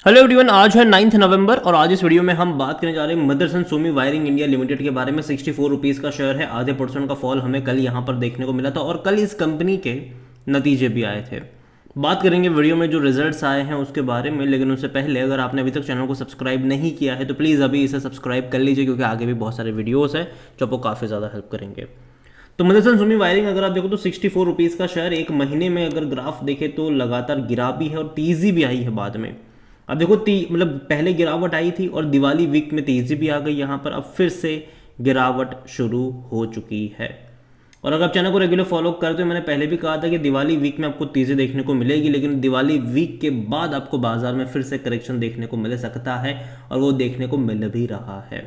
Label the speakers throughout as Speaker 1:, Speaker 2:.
Speaker 1: Hello everyone, आज है 9 नवंबर और आज इस वीडियो में हम बात करने जा रहे हैं Motherson Sumi wiring India limited के बारे में। 64 रुपीज़ का शेयर है, आधे % का फॉल हमें कल यहाँ पर देखने को मिला था और कल इस कंपनी के नतीजे भी आए थे। बात करेंगे वीडियो में जो रिजल्ट्स आए हैं उसके बारे में, लेकिन उससे पहले अगर आपने अभी तक चैनल को सब्सक्राइब नहीं किया है तो प्लीज़ अभी इसे सब्सक्राइब कर लीजिए, क्योंकि आगे भी बहुत सारे वीडियोज़ हैं जो आपको काफ़ी ज़्यादा हेल्प करेंगे। तो मदरसन सोमी वायरिंग अगर आप देखो तो 64 रुपीज़ का शेयर एक महीने में अगर ग्राफ देखे तो लगातार गिरा भी है और तेज़ी भी आई है बाद में। अब देखो मतलब पहले गिरावट आई थी और दिवाली वीक में तेज़ी भी आ गई यहाँ पर, अब फिर से गिरावट शुरू हो चुकी है। और अगर आप चैनल को रेगुलर फॉलो करते हो, मैंने पहले भी कहा था कि दिवाली वीक में आपको तेज़ी देखने को मिलेगी, लेकिन दिवाली वीक के बाद आपको बाजार में फिर से करेक्शन देखने को मिल सकता है और वो देखने को मिल भी रहा है।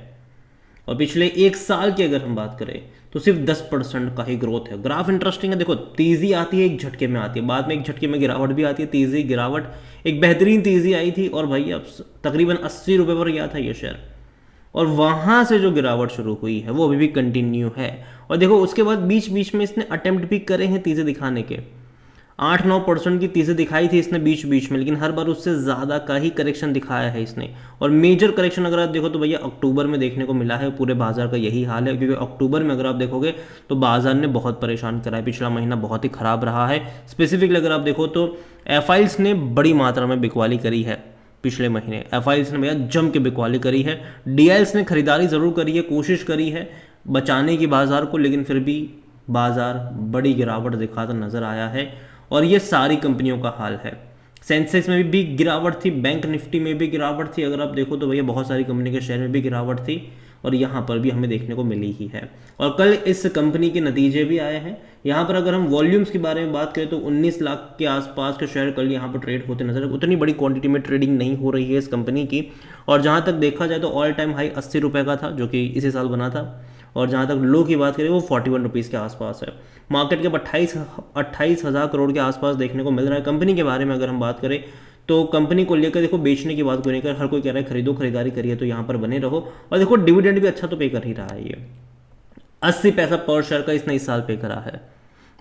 Speaker 1: और पिछले एक साल की अगर हम बात करें तो सिर्फ 10% का ही ग्रोथ है। ग्राफ इंटरेस्टिंग है, देखो तेज़ी आती है एक झटके में आती है, बाद में एक झटके में गिरावट भी आती है। तेज़ी गिरावट एक बेहतरीन तेज़ी आई थी और भाई अब तकरीबन 80 रुपये पर गया था ये शेयर, और वहाँ से जो गिरावट शुरू हुई है वो अभी भी कंटिन्यू है। और देखो उसके बाद बीच बीच में इसने अटेम्प्ट भी करे हैं तेज़ी दिखाने के, 8-9% की तेज़ी दिखाई थी इसने बीच बीच में, लेकिन हर बार उससे ज़्यादा का ही करेक्शन दिखाया है इसने। और मेजर करेक्शन अगर आप देखो तो भैया अक्टूबर में देखने को मिला है। पूरे बाजार का यही हाल है, क्योंकि अक्टूबर में अगर आप देखोगे तो बाजार ने बहुत परेशान करा है। पिछला महीना बहुत ही ख़राब रहा है। स्पेसिफिकली अगर आप देखो तो एफआईल्स ने बड़ी मात्रा में बिकवाली करी है पिछले महीने। एफआईल्स ने भैया जम के बिकवाली करी है। डीआईएल्स ने खरीदारी ज़रूर करी है, कोशिश करी है बचाने की बाजार को, लेकिन फिर भी बाजार बड़ी गिरावट दिखाता नजर आया है। और ये सारी कंपनियों का हाल है। सेंसेक्स में भी गिरावट थी, बैंक निफ्टी में भी गिरावट थी, अगर आप देखो तो भैया बहुत सारी कंपनी के शेयर में भी गिरावट थी और यहाँ पर भी हमें देखने को मिली ही है। और कल इस कंपनी के नतीजे भी आए हैं। यहाँ पर अगर हम वॉल्यूम्स के बारे में बात करें तो 19 लाख के आसपास के शेयर कल यहाँ पर ट्रेड होते नजर, उतनी बड़ी क्वांटिटी में ट्रेडिंग नहीं हो रही है इस कंपनी की। और जहाँ तक देखा जाए तो ऑल टाइम हाई 80 रुपये का था जो कि इसी साल बना था, और जहाँ तक लो की बात करें वो 41 रुपीज़ के आसपास है। मार्केट के 28,000 करोड़ के आसपास देखने को मिल रहा है। कंपनी के बारे में अगर हम बात करें तो कंपनी को लेकर देखो बेचने की बात को लेकर हर कोई कह रहा है खरीदो, खरीदारी करिए तो यहाँ पर बने रहो। और देखो डिविडेंड भी अच्छा तो पे कर ही रहा है, ये 80 पैसा पर शेयर का इसने इस साल पे करा है।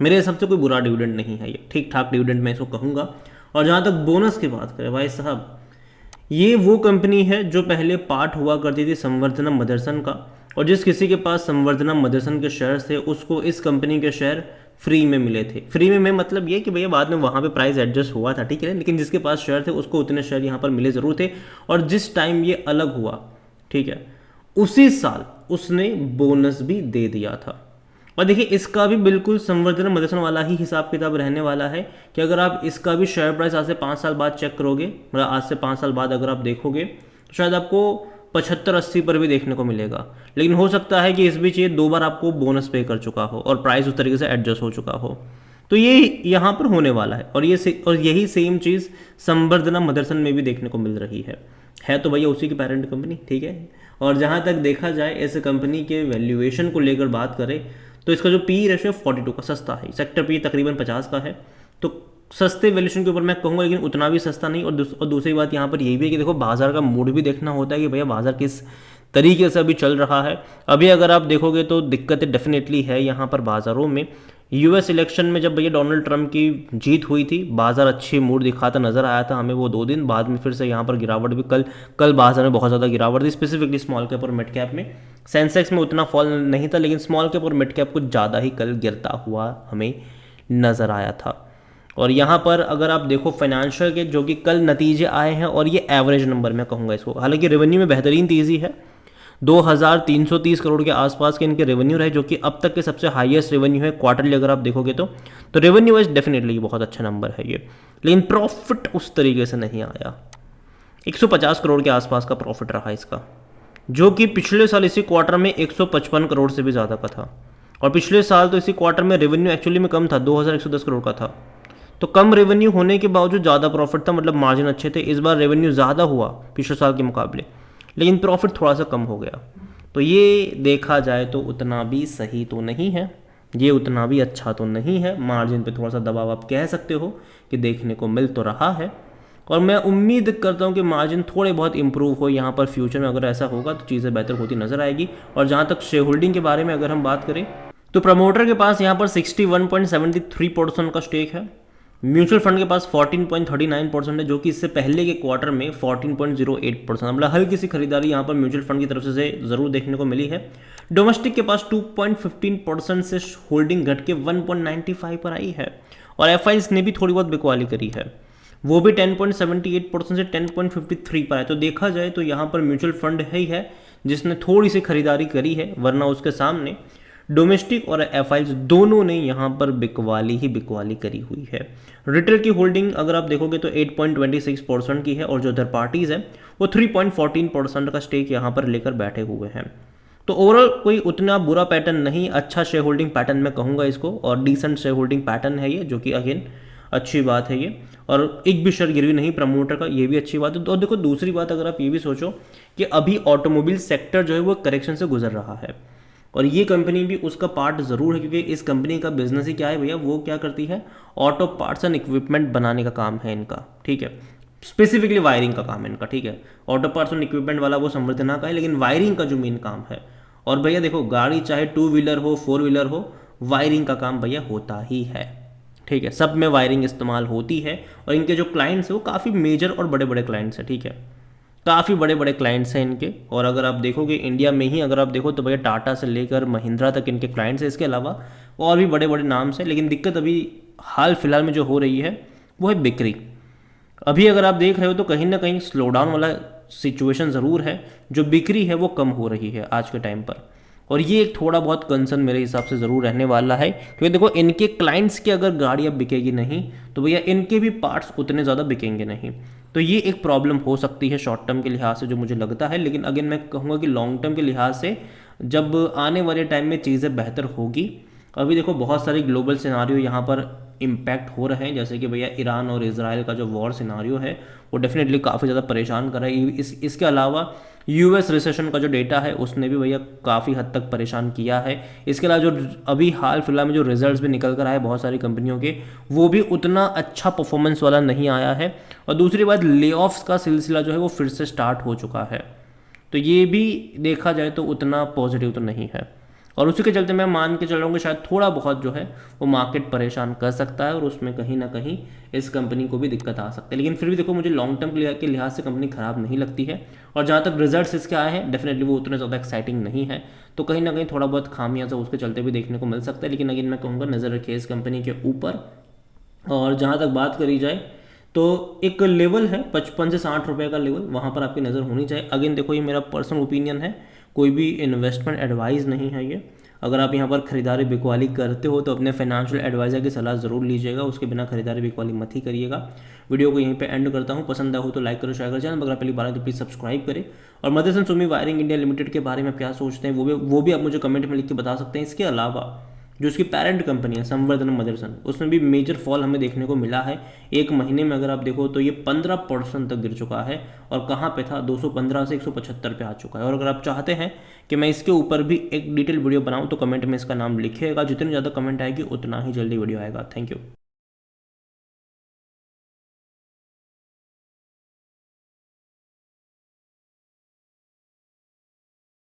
Speaker 1: मेरे हिसाब से कोई बुरा डिविडेंड नहीं है, ये ठीक ठाक डिविडेंड मैं इसको कहूँगा। और जहाँ तक बोनस की बात करें भाई साहब, ये वो कंपनी है जो पहले पार्ट हुआ करती थी संवर्धना मदरसन का, और जिस किसी के पास संवर्धना मदरसन के शेयर थे उसको इस कंपनी के शेयर फ्री में मिले थे। फ्री में मैं मतलब ये कि भैया बाद में वहाँ पे प्राइस एडजस्ट हुआ था, ठीक है, लेकिन जिसके पास शेयर थे उसको उतने शेयर यहाँ पर मिले ज़रूर थे। और जिस टाइम ये अलग हुआ, ठीक है, उसी साल उसने बोनस भी दे दिया था। और देखिए इसका भी बिल्कुल संवर्धना मदरसन वाला ही हिसाब किताब रहने वाला है कि अगर आप इसका भी शेयर प्राइस आज से 5 साल बाद चेक करोगे, मतलब आज से 5 साल बाद अगर आप देखोगे तो शायद आपको 75-80 पर भी देखने को मिलेगा। लेकिन हो सकता है कि इस बीच ये 2 बार आपको बोनस पे कर चुका हो और प्राइस उस तरीके से एडजस्ट हो चुका हो। तो ये यहाँ पर होने वाला है और यही सेम चीज़ संवर्धना मदरसन में भी देखने को मिल रही है तो भैया उसी की पेरेंट कंपनी, ठीक है। और जहाँ तक देखा जाए इस कंपनी के वैल्यूएशन को लेकर बात करें तो इसका जो पी रेशियो 42 का सस्ता है, सेक्टर पी तकरीबन 50 का है, तो सस्ते वैल्यूएशन के ऊपर मैं कहूँगा, लेकिन उतना भी सस्ता नहीं। और दूसरी बात यहाँ पर यही भी है कि देखो बाजार का मूड भी देखना होता है कि भैया बाजार किस तरीके से अभी चल रहा है। अभी अगर आप देखोगे तो दिक्कतें डेफिनेटली है यहाँ पर बाजारों में। यूएस इलेक्शन में जब भैया डोनाल्ड ट्रंप की जीत हुई थी, बाजार अच्छी मूड दिखाता नजर आया था हमें वो 2 दिन, बाद में फिर से यहाँ पर गिरावट भी कल बाजार में बहुत ज़्यादा गिरावट थी, स्पेसिफिकली स्मॉल कैप और मिड कैप में। सेंसेक्स में उतना फॉल नहीं था, लेकिन स्मॉल कैप और मिड कैप कुछ ज़्यादा ही कल गिरता हुआ हमें नज़र आया था। और यहाँ पर अगर आप देखो फाइनेंशियल के जो कि कल नतीजे आए हैं, और ये एवरेज नंबर मैं कहूँगा इसको, हालांकि रेवेन्यू में बेहतरीन तेज़ी है, 2330 करोड़ के आसपास के इनके रेवेन्यू रहे, जो कि अब तक के सबसे हाईएस्ट रेवेन्यू है क्वार्टरली अगर आप देखोगे तो रेवेन्यू वाइज डेफिनेटली बहुत अच्छा नंबर है ये। लेकिन प्रॉफिट उस तरीके से नहीं आया, 150 करोड़ के आसपास का प्रॉफिट रहा इसका, जो कि पिछले साल इसी क्वार्टर में 155 करोड़ से भी ज़्यादा का था। और पिछले साल तो इसी क्वार्टर में रेवेन्यू एक्चुअली में कम था, 2110 करोड़ का था। तो कम रेवेन्यू होने के बावजूद ज़्यादा प्रॉफिट था, मतलब मार्जिन अच्छे थे। इस बार रेवेन्यू ज़्यादा हुआ पिछले साल के मुकाबले, लेकिन प्रॉफिट थोड़ा सा कम हो गया। तो ये देखा जाए तो उतना भी सही तो नहीं है, ये उतना भी अच्छा तो नहीं है। मार्जिन पे थोड़ा सा दबाव आप कह सकते हो कि देखने को मिल तो रहा है, और मैं उम्मीद करता हूँ कि मार्जिन थोड़े बहुत इंप्रूव हो यहाँ पर फ्यूचर में। अगर ऐसा होगा तो चीज़ें बेहतर होती नज़र आएगी। और जहाँ तक शेयर होल्डिंग के बारे में अगर हम बात करें तो प्रमोटर के पास यहाँ पर 61.73% का स्टेक है, म्यूचुअल फंड के पास 14.39% है, जो कि इससे पहले के क्वार्टर में 14.08%, मतलब हल्की सी खरीदारी यहाँ पर म्यूचुअल फंड की तरफ से ज़रूर देखने को मिली है। डोमेस्टिक के पास 2.15% से होल्डिंग घट के 1.95 पर आई है, और एफआईज ने भी थोड़ी बहुत बिकवाली करी है, वो भी 10.78% से 10.53 पर है। तो देखा जाए तो यहाँ पर म्यूचुअल फंड ही है जिसने थोड़ी सी खरीदारी करी है, वरना उसके सामने डोमेस्टिक और एफआईज दोनों ने यहाँ पर बिकवाली करी हुई है। रिटेल की होल्डिंग अगर आप देखोगे तो 8.26% की है, और जो अदर पार्टीज़ है वो 3.14% का स्टेक यहाँ पर लेकर बैठे हुए हैं। तो ओवरऑल कोई उतना बुरा पैटर्न नहीं, अच्छा शेयर होल्डिंग पैटर्न मैं कहूँगा इसको, और डिसेंट शेयर होल्डिंग पैटर्न है ये, जो कि अगेन अच्छी बात है ये। और एक भी शेयर गिरवी नहीं प्रमोटर का, ये भी अच्छी बात है। तो देखो दूसरी बात, अगर आप ये भी सोचो कि अभी ऑटोमोबाइल सेक्टर जो है वो करेक्शन से गुजर रहा है, और ये कंपनी भी उसका पार्ट ज़रूर है, क्योंकि इस कंपनी का बिजनेस ही क्या है भैया, वो क्या करती है, ऑटो पार्ट्स एंड इक्विपमेंट बनाने का काम है इनका, ठीक है, स्पेसिफिकली वायरिंग का काम है इनका, ठीक है। ऑटो पार्ट्स एंड इक्विपमेंट वाला वो संवर्धना का है, लेकिन वायरिंग का जो मेन काम है। और भैया देखो, गाड़ी चाहे 2 व्हीलर हो 4 व्हीलर हो, वायरिंग का काम भैया होता ही है, ठीक है, सब में वायरिंग इस्तेमाल होती है। और इनके जो क्लाइंट्स हैं वो काफ़ी मेजर और बड़े बड़े क्लाइंट्स हैं, ठीक है, काफ़ी बड़े बड़े क्लाइंट्स हैं इनके। और अगर आप देखोगे इंडिया में ही अगर आप देखो तो भैया टाटा से लेकर महिंद्रा तक इनके क्लाइंट्स हैं, इसके अलावा और भी बड़े बड़े नाम से। लेकिन दिक्कत अभी हाल फिलहाल में जो हो रही है वो है बिक्री। अभी अगर आप देख रहे हो तो कहीं ना कहीं स्लोडाउन वाला सिचुएशन ज़रूर है, जो बिक्री है वो कम हो रही है आज के टाइम पर, और ये एक थोड़ा बहुत कंसर्न मेरे हिसाब से ज़रूर रहने वाला है। क्योंकि देखो इनके क्लाइंट्स की अगर गाड़ी अब बिकेगी नहीं तो भैया इनके भी पार्ट्स उतने ज़्यादा बिकेंगे नहीं, तो ये एक प्रॉब्लम हो सकती है शॉर्ट टर्म के लिहाज से, जो मुझे लगता है। लेकिन अगेन मैं कहूँगा कि लॉन्ग टर्म के लिहाज से जब आने वाले टाइम में चीज़ें बेहतर होगी, अभी देखो बहुत सारे ग्लोबल सिनारियो यहाँ पर इम्पैक्ट हो रहे हैं, जैसे कि भैया ईरान और इजराइल का जो वॉर सिनारियो है वो डेफिनेटली काफ़ी ज़्यादा परेशान कर रहा है। इसके अलावा यूएस रिसेशन का जो डेटा है उसने भी भैया काफ़ी हद तक परेशान किया है। इसके अलावा जो अभी हाल फिलहाल में जो रिजल्ट्स भी निकल कर आए बहुत सारी कंपनियों के, वो भी उतना अच्छा परफॉर्मेंस वाला नहीं आया है। और दूसरी बात, ले ऑफ्स का सिलसिला जो है वो फिर से स्टार्ट हो चुका है, तो ये भी देखा जाए तो उतना पॉजिटिव तो नहीं है। और उसी के चलते मैं मान के चल रहा हूँ कि शायद थोड़ा बहुत जो है वो मार्केट परेशान कर सकता है, और उसमें कहीं ना कहीं इस कंपनी को भी दिक्कत आ सकती है। लेकिन फिर भी देखो मुझे लॉन्ग टर्म के लिहाज से कंपनी खराब नहीं लगती है, और जहाँ तक रिजल्ट्स इसके आए हैं डेफिनेटली वो उतने ज़्यादा एक्साइटिंग नहीं है, तो कहीं ना कहीं थोड़ा बहुत खामियाजा उसके चलते भी देखने को मिल सकता है। लेकिन अगेन मैं कहूँगा नज़र रखिए इस कंपनी के ऊपर। और जहाँ तक बात करी जाए तो एक लेवल है 55 से 60 रुपये का लेवल, वहाँ पर आपकी नज़र होनी चाहिए। अगेन देखो ये मेरा पर्सनल ओपिनियन है, कोई भी इन्वेस्टमेंट एडवाइस नहीं है ये। अगर आप यहाँ पर खरीदारी बिकवाली करते हो तो अपने फाइनेंशियल एडवाइज़र की सलाह ज़रूर लीजिएगा, उसके बिना खरीदारी बिकवाली मत ही करिएगा। वीडियो को यहीं पे एंड करता हूँ, पसंद आया हो तो लाइक करो, शेयर करो, चैनल अगर पहली बार है तो प्लीज़ सब्सक्राइब करें। और Motherson Sumi wiring India limited के बारे में आप क्या सोचते हैं वो भी आप मुझे कमेंट में लिख के बता सकते हैं। इसके अलावा जो उसकी पेरेंट कंपनी है संवर्धन मदरसन, उसमें भी मेजर फॉल हमें देखने को मिला है। एक महीने में अगर आप देखो तो ये 15% तक गिर चुका है, और कहाँ पे था 215 से 175 पे आ चुका है। और अगर आप चाहते हैं कि मैं इसके ऊपर भी एक डिटेल वीडियो बनाऊं तो कमेंट में इसका नाम लिखिएगा, जितनी ज़्यादा कमेंट आएगी उतना ही जल्दी वीडियो आएगा। Thank you.